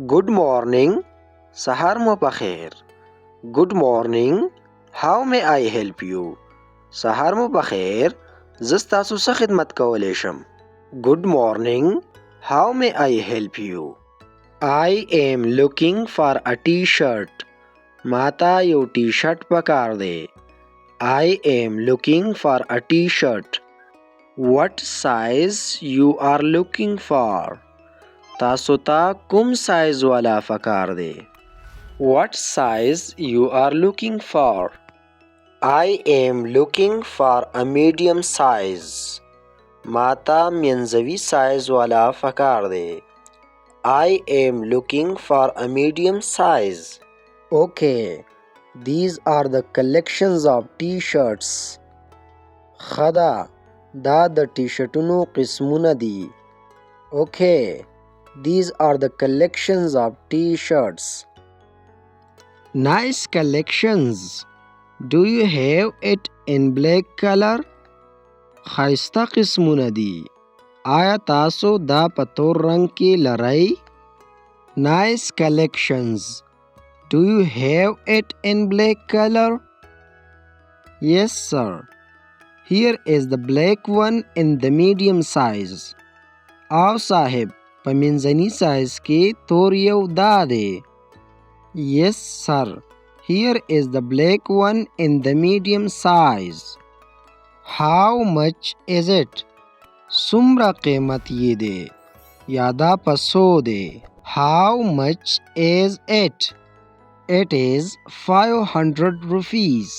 Good morning. سهار مو پخیر. Good morning. How may I help you? سهار مو پخیر. زه ستاسو څه خدمت کولی شم؟ Good morning. How may I help you? I am looking for a t-shirt. ماته یو ټي شرټ پکار دی. I am looking for a t-shirt. What size you are looking for? تاسو ته کوم سایز والا پکار دی؟ What size you are looking for? I am looking for a medium size. ماته منځوي سایز والا پکار دی. I am looking for a medium size. Okay, these are the collections of t-shirts. خدا دا د ټي شرټونو قسمونه دي. Okay, these are the collections of t-shirts. Nice collections. Do you have it in black color? خایسته قسمونه دي. آیا تاسو دا په تور رنګ کې لرئ؟ Nice collections. Do you have it in black color? Yes, sir. Here is the black one in the medium size. او صاحب په منځني سایز کې تور یو دا دی. Yes, sir. Here is the black one in the medium size. How much is it? څومره قیمت یې دی یا دا په څو دی؟ How much is it? It is 500 rupees.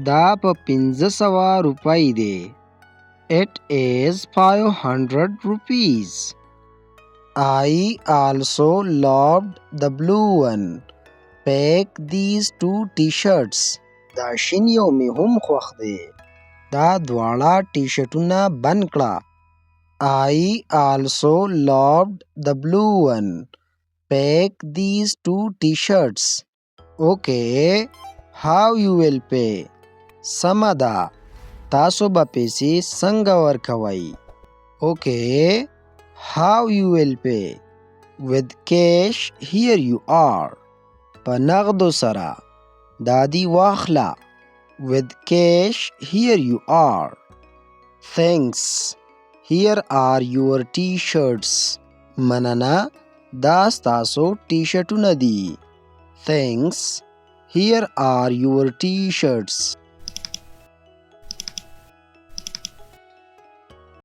دا په 500 روپۍ دی. It is 500 rupees. I also loved the blue one. Pack these two t-shirts. دا شین یو مې هم خوښ دی. دا دواړه ټي شرټونه بند کړه. I also loved the blue one. Pack these two t-shirts. Okay, how you will pay? سمه ده. تاسو به پیسې څنګه ورکوئ؟ Okay, how you will pay? With cash, here you are. په نغدو سره. دا دی واخله. With cash, here you are. Thanks. Here are your t-shirts. مننه. دا ستاسو ټي شرټونه دي. Thanks. Here are your t-shirts.